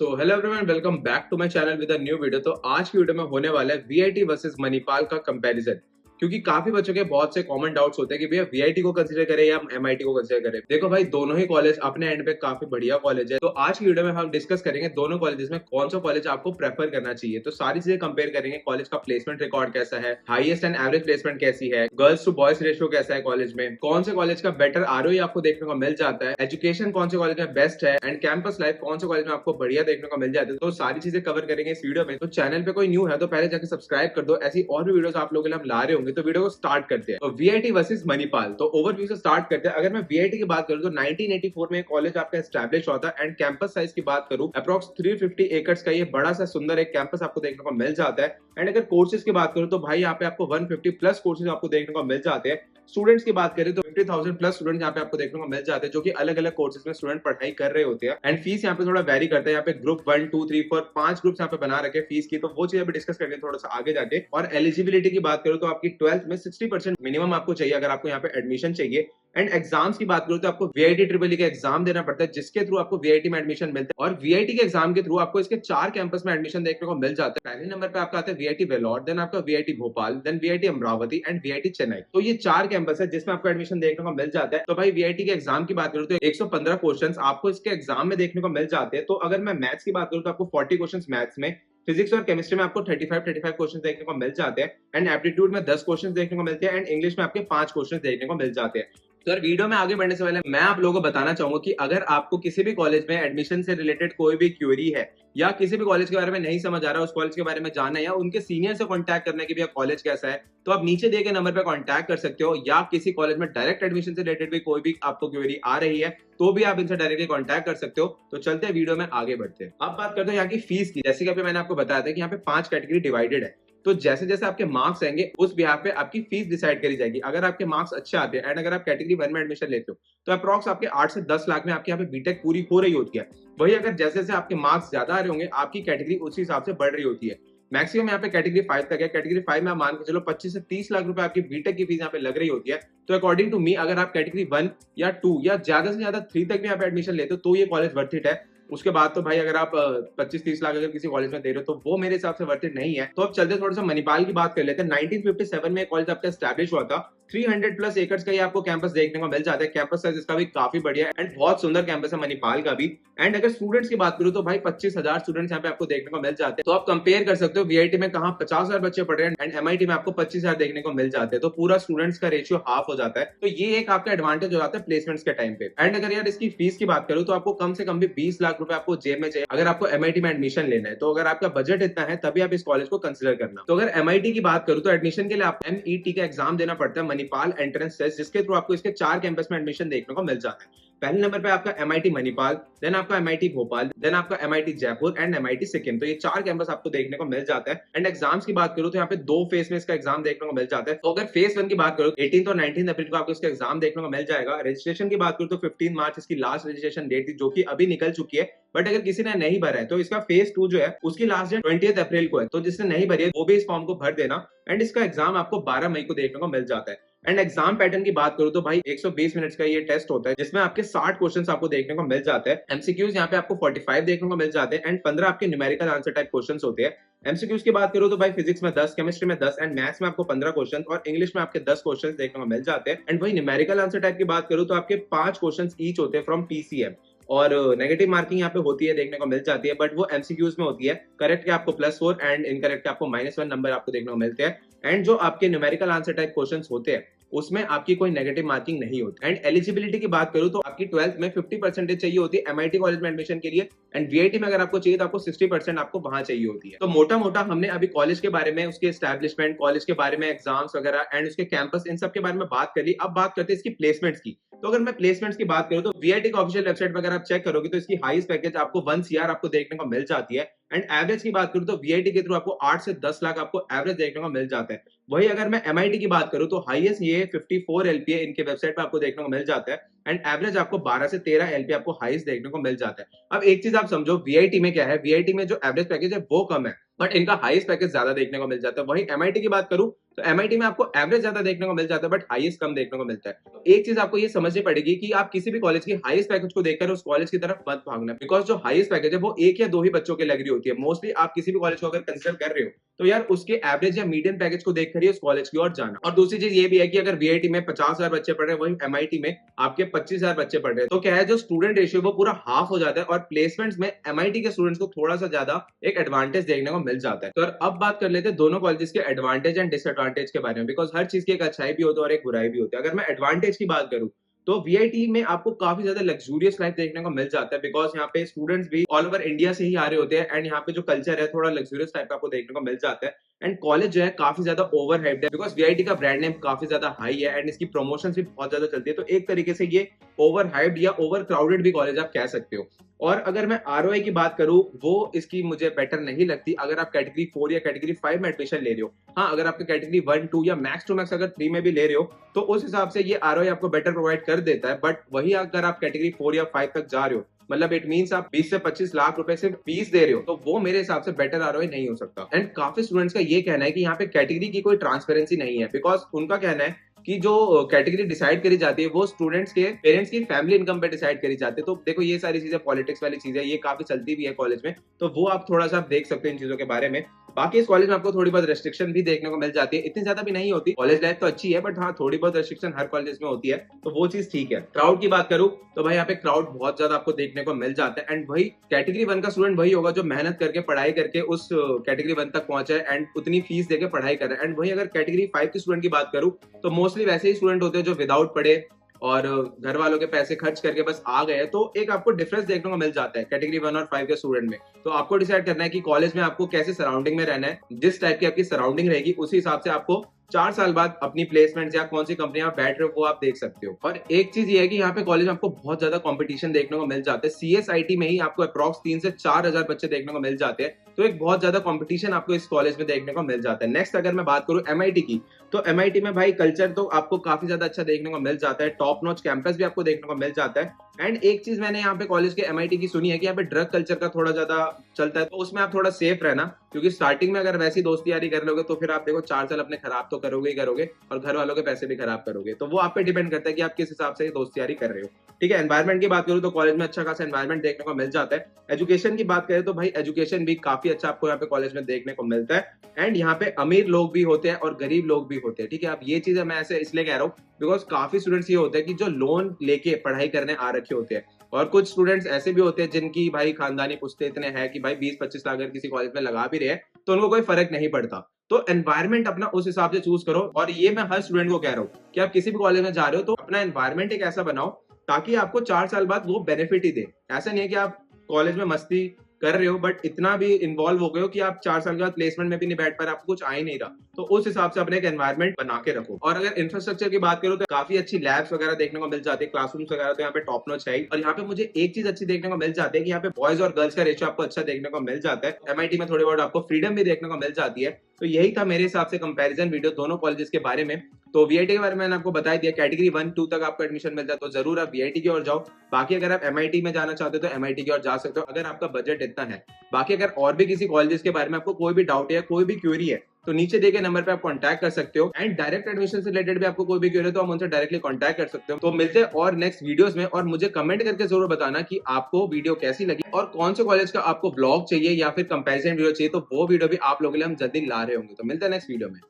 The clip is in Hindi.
Hello everyone, welcome back to my channel with a new video. तो आज की वीडियो में होने वाला है वीआईटी वर्सेस मणिपाल का कंपैरिजन। क्योंकि काफी बच्चों के बहुत से कॉमन डाउट्स होते हैं कि भैया वीआईटी को कंसीडर करें या एमआईटी को कंसीडर करें। देखो भाई, दोनों ही कॉलेज अपने एंड पे काफी बढ़िया कॉलेज है। तो आज की वीडियो में हम डिस्कस करेंगे दोनों कॉलेजेस में कौन सा कॉलेज आपको प्रेफर करना चाहिए। तो सारी चीजें कंपेयर करेंगे। कॉलेज का प्लेसमेंट रिकॉर्ड कैसा है, हाईएस्ट एंड एवरेज प्लेसमेंट कैसी है, गर्ल्स टू बॉयज रेशियो कैसा है कॉलेज में, कौन से कॉलेज का बेटर आरओई आपको देखने को मिल जाता है, एजुकेशन कौन से कॉलेज में बेस्ट है, एंड कैंपस लाइफ कौन से कॉलेज में आपको बढ़िया देखने को मिल जाती है। तो सारी चीजें कवर करेंगे इस वीडियो में। तो चैनल पे कोई न्यू है तो पहले जाकर सब्सक्राइब कर दो। ऐसी और भी वीडियोस आप लोगों के लिए हम ला रहे होंगे। तो वीडियो को स्टार्ट करते हैं। तो वीआईटी वर्सेस मणिपाल, तो ओवरव्यू से स्टार्ट करते हैं। अगर मैं वीआईटी की बात करूं तो 1984 में कॉलेज आपका एस्टैब्लिश हुआ था। एंड कैंपस साइज की बात करूं, अप्रॉक्स 350 एकर्स का ये बड़ा सा सुंदर एक कैंपस आपको देखने को मिल जाता है। एंड अगर कोर्सेज की बात करूं तो भाई यहाँ पे आपको 150 प्लस कोर्सेज आपको देखने को मिल जाते हैं। स्टूडेंट्स की बात करें तो 50,000 प्लस स्टूडेंट यहाँ पे आपको देखने को मिल जाते हैं, जो कि अलग अलग कोर्सेज में स्टूडेंट पढ़ाई कर रहे होते हैं। एंड फीस यहाँ पे थोड़ा वेरी करता है। यहाँ पे ग्रुप 1 2 3 4 5 ग्रुप्स यहाँ पे बना रखे फीस की। तो वो चीज अभी डिस्कस करेंगे थोड़ा सा आगे जाके। और एलिजिबिलिटी की बात करूं तो आपकी 12th में 60% मिनिमम आपको चाहिए अगर आपको यहाँ पे एडमिशन चाहिए। एंड एग्जाम्स की बात करूं तो आपको वीआईटी ट्रिपल ई का एग्जाम देना पड़ता है, जिसके थ्रू आपको वीआईटी में एडमिशन मिलता है। और वीआईटी के एग्जाम के थ्रू आपको इसके 4 कैंपस में एडमिशन देखने को मिल जाता है। पहले नंबर पे आपका आता है वीआईटी वेलोर, देन आपका VIT Bhopal, then VIT Amravati and VIT Chennai. तो ये 4 कैंपस है जिसमें आपको एडमिशन देखने को मिल जाता है। तो भाई वीआईटी के एग्जाम की बात करूं तो 115 क्वेश्चन आपको इसके एग्जाम में देखने को मिल जाते हैं। तो अगर मैं मैथ्स की बात करूं तो आपको 40 क्वेश्चन मैथ्स में, फिजिक्स और केमिस्ट्री में आपको 35 क्वेश्चन देखने को मिल जाते हैं। एंड एप्टीट्यूड में 10 क्वेश्चन देखने को मिलते हैं। एंड इंग्लिश में आपके 5 क्वेश्चन देखने को मिल जाते हैं। तो यार, वीडियो में आगे बढ़ने से पहले मैं आप लोगों को बताना चाहूंगा कि अगर आपको किसी भी कॉलेज में एडमिशन से रिलेटेड कोई भी क्वेरी है, या किसी भी कॉलेज के बारे में नहीं समझ आ रहा है, उस कॉलेज के बारे में जानना है, या उनके सीनियर से कांटेक्ट करना है कि भैया कॉलेज कैसा है, तो आप नीचे दिए गए नंबर पे कांटेक्ट कर सकते हो। या किसी कॉलेज में डायरेक्ट एडमिशन से रिलेटेड भी कोई भी आपको क्वेरी आ रही है तो भी आप इनसे डायरेक्टली कांटेक्ट कर सकते हो। तो चलते हैं वीडियो में आगे बढ़ते हैं। अब बात करते हैं यहाँ की फीस की। जैसे कि अभी मैंने आपको बताया था कि यहाँ पे 5 कैटेगरी डिवाइडेड है। तो जैसे जैसे आपके मार्क्स आएंगे उस बिहाफ पे आपकी फीस डिसाइड करी जाएगी। अगर आपके मार्क्स अच्छे आते हैं एंड अगर आप कैटेगरी 1 में एडमिशन लेते हो तो अप्रॉक्स आपके 8 से 10 लाख में आपके यहाँ पे बीटेक पूरी हो रही होती है। वही अगर जैसे जैसे आपके मार्क्स ज्यादा आ रहे होंगे आपकी कैटेगरी उसी हिसाब से बढ़ रही होती है। मैक्सिमम यहाँ पे कैटेगरी 5 तक है। कैटेगरी 5 में आप मान के चलो 25 से 30 लाख रुपए आपकी बीटेक की फीस यहाँ पे लग रही होती है। तो अकॉर्डिंग टू मी, अगर आप कैटेगरी 1 या 2 या ज्यादा से ज्यादा 3 तक भी यहाँ पे एडमिशन लेते हो तो ये कॉलेज वर्थ इट है। उसके बाद तो भाई अगर आप 25-30 लाख अगर किसी कॉलेज में दे रहे हो तो वो मेरे हिसाब से वर्थ इट नहीं है। तो अब चलते थोड़ा सा मणिपाल की बात कर लेते हैं। 1957 में कॉलेज आपका एस्टैब्लिश हुआ था। 300 प्लस एकर्स का ये आपको कैंपस देखने को मिल जाता है। कैंपस साइज इसका भी काफी बढ़िया है एंड बहुत सुंदर कैंपस है मणिपाल का भी। एंड अगर स्टूडेंट्स की बात करूं तो भाई 25,000 स्टूडेंट्स यहाँ पे आपको देखने को मिल जाते हैं। तो आप कंपेयर कर सकते हो वीआईटी में कहाँ 50,000 बच्चे पढ़ रहे हैं एंड एमआईटी में आपको 25,000 देखने को मिल जाते हैं। तो पूरा स्टूडेंट्स का रेशियो हाफ हो जाता है। तो ये एक आपका एडवांटेज हो जाता है प्लेसमेंट्स के टाइम पे। एंड अगर यार इसकी फीस की बात करूं तो आपको कम से कम भी 20 लाख रुपए आपको जेब में चाहिए अगर आपको एमआईटी में एडमिशन लेना है। तो अगर आपका बजट इतना है तभी आप इस कॉलेज को कंसिडर करना। तो अगर एमआईटी की बात करूं तो एडमिशन के लिए आप एमईटी का एग्जाम देना पड़ता है, मणिपाल एंट्रेंस टेस्ट, जिसके थ्रू आपको इसके 4 कैंपस में एडमिशन देखने को मिल जाता है। पहले नंबर पे आपका एमआईटी मणिपाल, देन आपका एमआईटी भोपाल, देन आपका MIT Jaipur and MIT Sikkim. तो ये 4 कैंपस आपको देखने को मिल जाता है। एंड एग्जाम्स की बात करूं तो यहाँ पे 2 फेज में इसका एग्जाम देखने को मिल जाता है। तो अगर फेज 1 की बात करूं 18 और 19 अप्रैल को आपको इसका एग्जाम देखने को मिल जाएगा। रजिस्ट्रेशन की बात करूं तो 15 मार्च इसकी लास्ट रजिस्ट्रेशन डेट थी, जो कि अभी निकल चुकी है। बट अगर किसी ने नहीं भरा है तो इसका फेज 2 जो है उसकी लास्ट डेट 20 अप्रैल को है। तो जिसने नहीं भरी है वो भी इस फॉर्म को भर देना। एंड इसका एग्जाम आपको 12 मई को देखने को मिल जाता है। एंड एग्जाम पैटर्न की बात करूं तो भाई 120 मिनट्स का ये टेस्ट होता है, जिसमें आपके 60 क्वेश्चंस आपको देखने को मिल जाते हैं। एमसीक्यूज यहाँ पे आपको 45 देखने को मिल जाते हैं एंड 15 आपके न्यूमेरिकल आंसर टाइप क्वेश्चंस होते हैं। एमसीक्यूज की बात करूं तो भाई फिजिक्स में 10, केमिस्ट्री में 10 एंड मैथ्स में आपको 15 क्वेश्चन और इंग्लिश में आपके 10 क्वेश्चन देखने को मिल जाते हैं। एंड वही न्यूमेरिकल आंसर टाइप की बात करूं तो आपके 5 क्वेश्चन ईच होते हैं फ्रॉम पीसीएम। और नेगेटिव मार्किंग यहाँ पे होती है, देखने को मिल जाती है, बट वो एमसीक्यूज में होती है। करेक्ट के आपको +4 एंड इनकरेक्ट के आपको -1 नंबर आपको देखने को मिलते हैं। एंड जो आपके न्यूमेरिकल आंसर टाइप क्वेश्चंस होते हैं उसमें आपकी कोई नेगेटिव मार्किंग नहीं होती। एंड एलिजिबिलिटी की बात करूं तो आपकी 12th में 50% चाहिए होती है एमआईटी कॉलेज में एडमिशन के लिए। एंड वीआईटी में अगर आपको चाहिए तो आपको 60% आपको वहां चाहिए होती है। तो मोटा मोटा हमने अभी कॉलेज के बारे में, उसके एस्टैब्लिशमेंट, कॉलेज के बारे में, एग्जाम्स वगैरह एंड उसके कैंपस, इन सब के बारे में बात कर ली। अब बात करते हैं इसकी प्लेसमेंट्स की। तो अगर मैं प्लेसमेंट्स की बात करूं तो वीआईटी का ऑफिशियल वेबसाइट पर अगर आप चेक करोगे तो इसकी हाईएस्ट पैकेज आपको 1 सीआर आपको देखने को मिल जाती है। एंड एवरेज की बात करूं तो वीआईटी के थ्रू आपको 8 से 10 लाख आपको एवरेज देखने को मिल जाता है। वही अगर मैं एमआईटी की बात करूं तो हाईएस्ट ये 54 एलपीए इनके वेबसाइट पे आपको देखने को मिल जाता है। एंड एवरेज आपको 12 से 13 एलपीए आपको हाईएस्ट देखने को मिल जाता है। अब एक चीज आप समझो, वीआईटी में क्या है, वीआईटी में जो एवरेज पैकेज है वो कम है बट इनका हाईएस्ट पैकेज ज्यादा देखने को मिल जाता है। वही एमआईटी की बात करूं तो एमआईटी में आपको एवरेज ज्यादा देखने को मिल जाता है बट हाईएस्ट कम देखने को मिलता है। तो एक चीज आपको ये समझनी पड़ेगी कि आप किसी भी कॉलेज की हाईएस्ट पैकेज को देखकर उस कॉलेज की तरफ मत भागना, बिकॉज जो हाईएस्ट पैकेज है वो एक या दो ही बच्चों की लग रही होती है। मोस्टली आप किसी भी कॉलेज को अगर कंसिडर कर रहे हो तो यार उसके एवरेज या मीडियम पैकेज को देखकर ही उस कॉलेज की ओर जाना। और दूसरी चीज ये भी है कि अगर वीआईटी में 50,000 बच्चे पढ़ रहे हैं, वही एमआईटी में आपके 25,000 बच्चे पढ़ रहे हैं, तो क्या है जो स्टूडेंट रेशियो वो पूरा हाफ हो जाता है और प्लेसमेंट्स में एमआईटी के स्टूडेंट्स को थोड़ा सा ज्यादा एक एडवांटेज देखने को मिल जाता है। तो अब बात कर लेते हैं दोनों कॉलेजेस के एडवांटेज एंड डिसएडवांटेज के बारे में, बिकॉज हर चीज की एक अच्छाई भी होती है और एक बुराई भी होती है। अगर मैं एडवांटेज की बात करूं तो वीआईटी में आपको काफी ज्यादा लग्जूरियस लाइफ देखने को मिल जाता है, बिकॉज यहाँ पे स्टूडेंट्स भी ऑल ओवर इंडिया से ही आ रहे होते हैं एंड यहाँ पे जो कल्चर है थोड़ा लग्जूरियस टाइप का आपको देखने को मिल जाता है। एंड कॉलेज जो है काफी ज्यादा ओवर हाइप्ड है, बिकॉज वीआईटी का ब्रांड नेम काफी ज्यादा हाई है एंड इसकी प्रमोशन भी बहुत ज्यादा चलती है। तो एक तरीके से ये ओवर हाइप्ड या ओवर क्राउडेड भी कॉलेज आप कह सकते हो। और अगर मैं आरओआई की बात करूं वो इसकी मुझे बेटर नहीं लगती अगर आप कैटेगरी 4 या कैटेगरी 5 में एडमिशन ले रहे हो। हाँ, अगर आपके कैटेगरी 1, 2 या मैक्स टू मैक्स अगर 3 में भी ले रहे हो तो उस हिसाब से ये आरओआई आपको बेटर प्रोवाइड कर देता है। बट वही अगर आप कैटेगरी 4 या 5 तक जा रहे हो, मतलब इट मींस आप 20 से 25 लाख रुपए सिर्फ फीस दे रहे हो, तो वो मेरे हिसाब से बेटर आरओआई नहीं हो सकता। एंड काफी स्टूडेंट्स का ये कहना है कि यहाँ पे कैटेगरी की कोई ट्रांसपेरेंसी नहीं है, बिकॉज उनका कहना है कि जो कैटेगरी डिसाइड करी जाती है वो स्टूडेंट्स के पेरेंट्स की फैमिली इनकम पे डिसाइड करी जाती है। तो देखो ये सारी चीजें पॉलिटिक्स वाली चीजें ये काफी चलती भी है कॉलेज में, तो वो आप थोड़ा सा देख सकते हैं इन चीजों के बारे में। बाकी इस कॉलेज में आपको थोड़ी बहुत रेस्ट्रिक्शन भी देखने को मिल जाती है, इतनी ज्यादा भी नहीं होती। कॉलेज लाइफ तो अच्छी है बट हाँ थोड़ी बहुत रेस्ट्रिक्शन हर कॉलेज में होती है, तो वो चीज ठीक है। क्राउड की बात करूं तो भाई यहाँ पे क्राउड बहुत ज्यादा आपको देखने को मिल जाता है एंड वही कैटेगरी 1 का स्टूडेंट वही होगा जो मेहनत करके पढ़ाई करके उस कैटेगरी 1 तक पहुंचा है एंड उतनी फीस देके पढ़ाई कर रहा है। एंड वही अगर कैटेगरी 5 के स्टूडेंट की बात करूं तो मोस्टली वैसे ही स्टूडेंट होते हैं जो विदाउट पढ़े और घर वालों के पैसे खर्च करके बस आ गए। तो एक आपको डिफरेंस देखने को मिल जाता है कैटेगरी 1 और 5 के स्टूडेंट में। तो आपको डिसाइड करना है कि कॉलेज में आपको कैसे सराउंडिंग में रहना है, जिस टाइप की आपकी सराउंडिंग रहेगी उसी हिसाब से आपको 4 साल बाद अपनी प्लेसमेंट या कौन सी कंपनी आप बैठ रहे हो वो आप देख सकते हो। और एक चीज ये है कि यहाँ पे कॉलेज में आपको बहुत ज्यादा कंपटीशन देखने को मिल जाता है। सीएसआईटी में ही आपको अप्रॉक्स 3 से 4 हजार बच्चे देखने को मिल जाते हैं, तो एक बहुत ज्यादा कंपटीशन आपको इस कॉलेज में देखने को मिल जाता है। नेक्स्ट अगर मैं बात करूं एमआईटी की, तो एमआईटी में भाई कल्चर तो आपको काफी ज्यादा अच्छा देखने को मिल जाता है, टॉप नॉच कैंपस भी आपको देखने को मिल जाता है। एंड एक चीज मैंने यहाँ पे कॉलेज के एमआईटी की सुनी है कि यहाँ पे ड्रग कल्चर का थोड़ा ज्यादा चलता है, तो उसमें आप थोड़ा सेफ रहना, क्योंकि स्टार्टिंग में अगर वैसी दोस्ती यारी कर लोगे तो फिर आप देखो 4 साल अपने खराब तो करोगे ही करोगे और घर वालों के पैसे भी खराब करोगे। तो वो आप पे डिपेंड करता है कि आप किस हिसाब से दोस्ती यारी कर रहे हो। ठीक है, एनवायरमेंट की बात करूं तो कॉलेज में अच्छा खासा एनवायरमेंट देखने को मिल जाता है। एजुकेशन की बात करें तो भाई एजुकेशन भी काफी अच्छा आपको यहाँ पे कॉलेज में देखने को मिलता है। एंड यहाँ पे अमीर लोग भी होते हैं और गरीब लोग भी होते हैं। ठीक है, अब ये चीजें मैं ऐसे इसलिए कह रहा हूँ बिकॉज काफी स्टूडेंट्स ये होते हैं कि जो लोन लेके पढ़ाई करने आ रखे होते हैं, और कुछ स्टूडेंट्स ऐसे भी होते हैं जिनकी भाई खानदानी पुश्ते इतने हैं कि भाई 20-25 लाख अगर किसी कॉलेज में लगा भी रहे हैं तो उनको कोई फर्क नहीं पड़ता। तो एनवायरमेंट अपना उस हिसाब से चूज करो, और ये मैं हर स्टूडेंट को कह रहा हूँ कि आप किसी भी कॉलेज में जा रहे हो तो अपना एनवायरमेंट एक ऐसा बनाओ ताकि आपको 4 साल बाद वो बेनिफिट ही दे। ऐसा नहीं है कि आप कॉलेज में मस्ती कर रहे हो बट इतना भी इन्वॉल्व हो गए हो कि आप 4 साल के बाद प्लेसमेंट में भी नहीं बैठ पा रहे, आपको कुछ आ ही नहीं रहा। तो उस हिसाब से अपने एक एनवायरमेंट बना के रखो। और अगर इंफ्रास्ट्रक्चर की बात करो तो काफी अच्छी लैब्स वगैरह देखने को मिल जाती है, क्लासरूम्स वगैरह तो यहाँ पे टॉप नॉच है। और यहाँ पे मुझे एक चीज अच्छी देखने को मिल जाती है कि यहाँ पे बॉयज और गर्ल्स का रेशियो आपको अच्छा देखने को मिल जाता है। एमआईटी में थोड़ी बहुत आपको फ्रीडम भी देखने को मिल जाती है। तो यही था मेरे हिसाब से कंपैरिजन वीडियो दोनों कॉलेजेस के बारे में। तो वीआईटी के बारे में मैंने आपको बता दिया, कैटेगरी 1, 2 तक आपको एडमिशन मिल जाए तो जरूर आप वीआईटी की ओर जाओ। बाकी अगर आप एमआईटी में जाना चाहते हो तो एमआईटी की ओर जा सकते हो अगर आपका बजट इतना है। बाकी अगर और भी किसी कॉलेजेस के बारे में आपको कोई भी डाउट है, कोई भी क्वेरी है, तो नीचे दिए गए नंबर पे आप कांटेक्ट कर सकते हो। एंड डायरेक्ट एडमिशन से रिलेटेड भी आपको कोई भी क्वेरी है तो आप उनसे डायरेक्टली कांटेक्ट कर सकते हो। तो मिलते हैं और नेक्स्ट वीडियोस में, और मुझे कमेंट करके जरूर बताना कि आपको वीडियो कैसी लगी और कौन से कॉलेज का आपको ब्लॉग चाहिए या फिर कंपैरिजन वीडियो चाहिए, तो वो वीडियो भी आप लोगों के लिए हम जल्दी ला रहे होंगे। तो मिलते हैं नेक्स्ट वीडियो में।